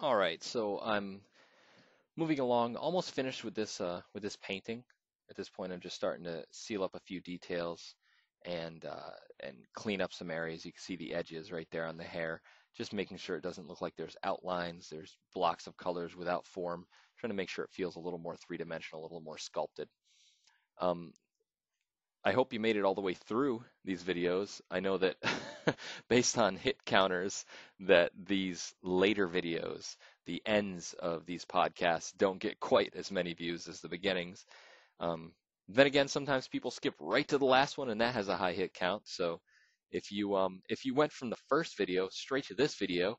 All right, so I'm moving along, almost finished with this painting. At this point, I'm just starting to seal up a few details and clean up some areas. You can see the edges right there on the hair, just making sure it doesn't look like there's outlines, there's blocks of colors without form, trying to make sure it feels a little more three-dimensional, a little more sculpted. Um, I hope you made it all the way through these videos. I know that based on hit counters, that these later videos, the ends of these podcasts, don't get quite as many views as the beginnings. Um, then again, sometimes people skip right to the last one, and that has a high hit count. So if you went from the first video straight to this video,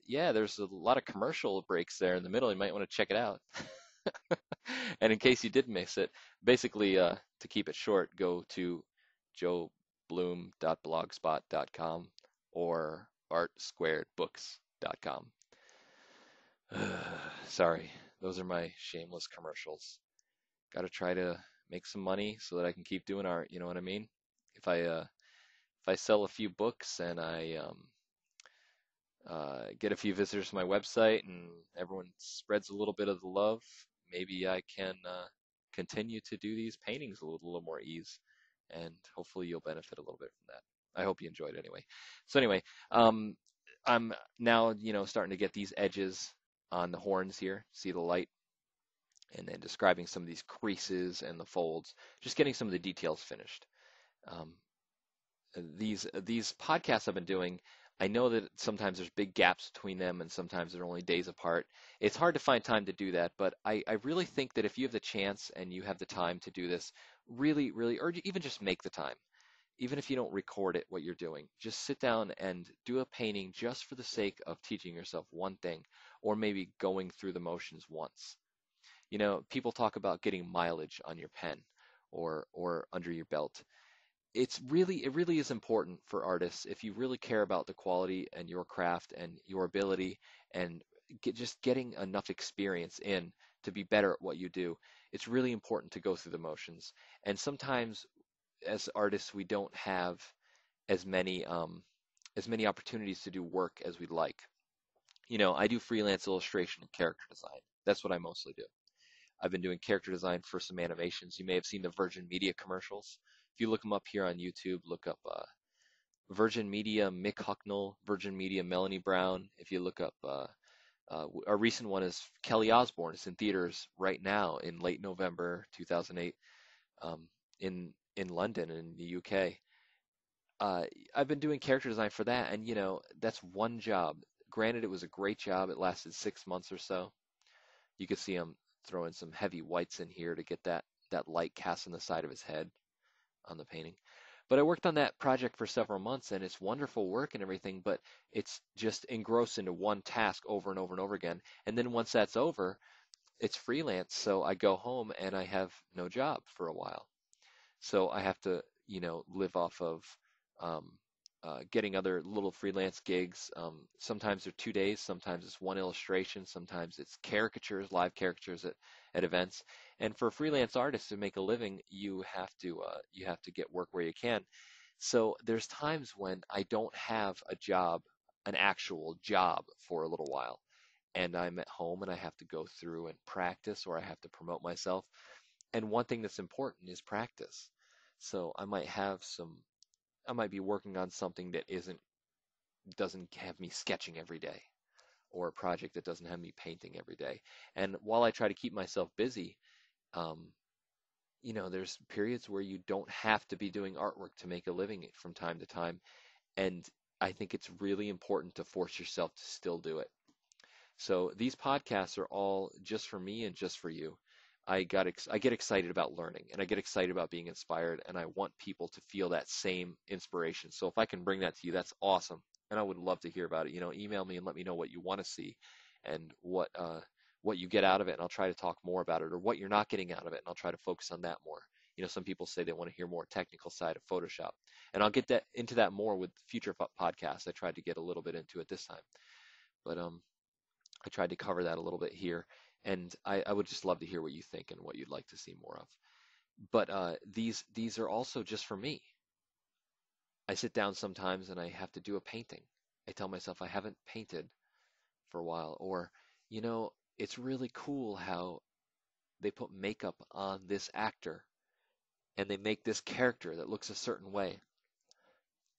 yeah, there's a lot of commercial breaks there in the middle. You might want to check it out. And in case you did miss it, basically, to keep it short, go to joebloom.blogspot.com or artsquaredbooks.com. Sorry, those are my shameless commercials. Got to try to make some money so that I can keep doing art. You know what I mean? If I sell a few books and I get a few visitors to my website and everyone spreads a little bit of the love, maybe I can continue to do these paintings with a little more ease, and hopefully you'll benefit a little bit from that. I hope you enjoyed it anyway. So anyway, um, I'm now, starting to get these edges on the horns here. See the light? And then describing some of these creases and the folds, just getting some of the details finished. Um, these podcasts I've been doing, I know that sometimes there's big gaps between them and sometimes they're only days apart. It's hard to find time to do that, but I really think that if you have the chance and you have the time to do this, really, really, or even just make the time, even if you don't record it, what you're doing, just sit down and do a painting just for the sake of teaching yourself one thing, or maybe going through the motions once. People talk about getting mileage on your pen or under your belt. It really is important for artists if you really care about the quality and your craft and your ability and just getting enough experience in to be better at what you do. It's really important to go through the motions. And sometimes as artists we don't have as many opportunities to do work as we'd like. I do freelance illustration and character design. That's what I mostly do. I've been doing character design for some animations. You may have seen the Virgin Media commercials. If you look them up here on YouTube, look up Virgin Media Mick Hucknall, Virgin Media Melanie Brown. If you look up, a recent one is Kelly Osbourne. It's in theaters right now in late November 2008 um, in London in the UK. I've been doing character design for that, and that's one job. Granted, it was a great job. It lasted 6 months or so. You could see him throwing some heavy whites in here to get that light cast on the side of his head on the painting. But I worked on that project for several months and it's wonderful work and everything, but it's just engrossed into one task over and over and over again. And then once that's over, it's freelance. So I go home and I have no job for a while. So I have to, live off of um, getting other little freelance gigs. Sometimes they're 2 days, sometimes it's one illustration, sometimes it's caricatures, live caricatures at events. And for freelance artists to make a living, you have to get work where you can. So there's times when I don't have a job, an actual job for a little while, and I'm at home and I have to go through and practice or I have to promote myself. And one thing that's important is practice. So I might be working on something that doesn't have me sketching every day, or a project that doesn't have me painting every day. And while I try to keep myself busy, um, there's periods where you don't have to be doing artwork to make a living from time to time. And I think it's really important to force yourself to still do it. So these podcasts are all just for me and just for you. I get excited about learning and I get excited about being inspired and I want people to feel that same inspiration. So if I can bring that to you, that's awesome. And I would love to hear about it. Email me and let me know what you want to see and what you get out of it, and I'll try to talk more about it, or what you're not getting out of it, and I'll try to focus on that more. Some people say they want to hear more technical side of Photoshop, and I'll get that into that more with future podcasts. I tried to get a little bit into it this time, but I tried to cover that a little bit here, and I would just love to hear what you think and what you'd like to see more of. But these are also just for me. I sit down sometimes and I have to do a painting. I tell myself I haven't painted for a while. Or, you know, it's really cool how they put makeup on this actor and they make this character that looks a certain way.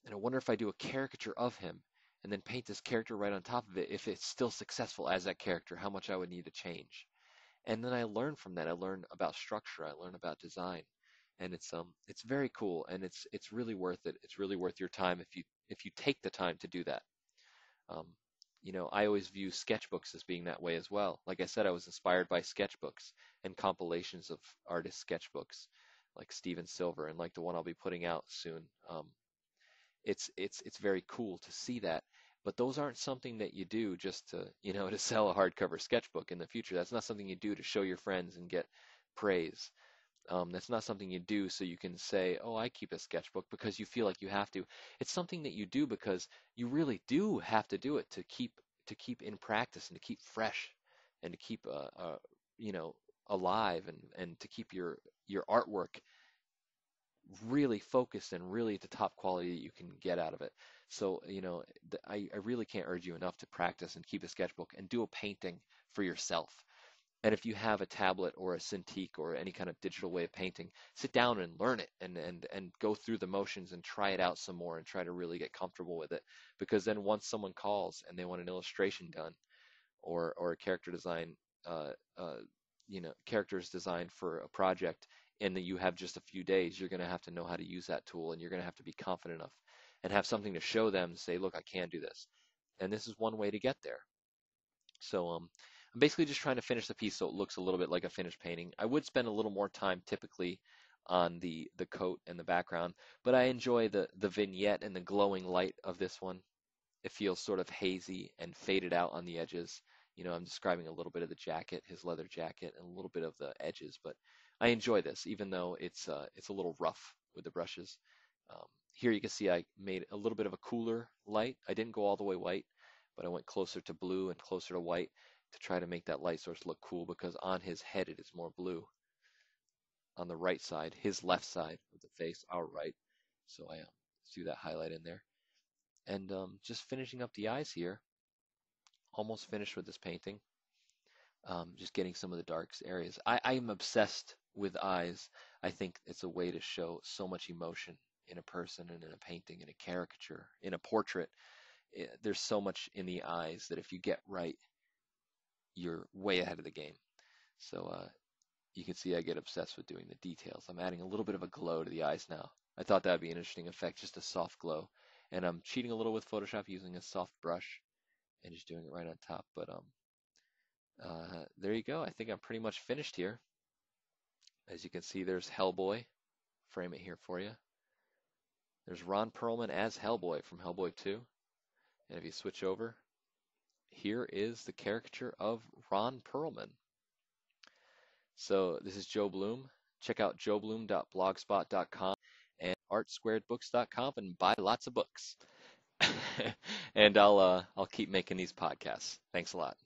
And I wonder if I do a caricature of him and then paint this character right on top of it, if it's still successful as that character, how much I would need to change. And then I learn from that. I learn about structure. I learn about design, and it's very cool, and it's really worth it. It's really worth your time if you take the time to do that. Um, you know, I always view sketchbooks as being that way as well. Like I said, I was inspired by sketchbooks and compilations of artist sketchbooks, like Steven Silver, and like the one I'll be putting out soon. It's very cool to see that. But those aren't something that you do just to, you know, to sell a hardcover sketchbook in the future. That's not something you do to show your friends and get praise. That's not something you do so you can say, "Oh, I keep a sketchbook," because you feel like you have to. It's something that you do because you really do have to do it to keep in practice and to keep fresh and to keep you know, alive, and to keep your artwork really focused and really at the top quality that you can get out of it. So, you know, I really can't urge you enough to practice and keep a sketchbook and do a painting for yourself. And if you have a tablet or a Cintiq or any kind of digital way of painting, sit down and learn it and go through the motions and try it out some more and try to really get comfortable with it. Because then once someone calls and they want an illustration done, or a character design, uh, uh, you know, characters designed for a project, and that you have just a few days, you're going to have to know how to use that tool, and you're going to have to be confident enough and have something to show them and say, look, I can do this. And this is one way to get there. So I'm basically just trying to finish the piece so it looks a little bit like a finished painting. I would spend a little more time typically on the coat and the background, but I enjoy the vignette and the glowing light of this one. It feels sort of hazy and faded out on the edges. You know, I'm describing a little bit of the jacket, his leather jacket, and a little bit of the edges, but I enjoy this, even though it's a little rough with the brushes. Here you can see I made a little bit of a cooler light. I didn't go all the way white, but I went closer to blue and closer to white to try to make that light source look cool, because on his head it is more blue. On the right side, his left side of the face, our right. So I do that highlight in there. And just finishing up the eyes here. Almost finished with this painting. Just getting some of the darkest areas. I'm obsessed with eyes. I think it's a way to show so much emotion in a person and in a painting, in a caricature, in a portrait. There's so much in the eyes that if you get right, you're way ahead of the game. So you can see I get obsessed with doing the details. I'm adding a little bit of a glow to the eyes now. I thought that would be an interesting effect, just a soft glow. And I'm cheating a little with Photoshop using a soft brush and just doing it right on top. But there you go. I think I'm pretty much finished here. As you can see, there's Hellboy. Frame it here for you. There's Ron Perlman as Hellboy from Hellboy 2. And if you switch over, here is the caricature of Ron Perlman. So this is Joe Bluhm. Check out joebloom.blogspot.com and artsquaredbooks.com and buy lots of books. And I'll keep making these podcasts. Thanks a lot.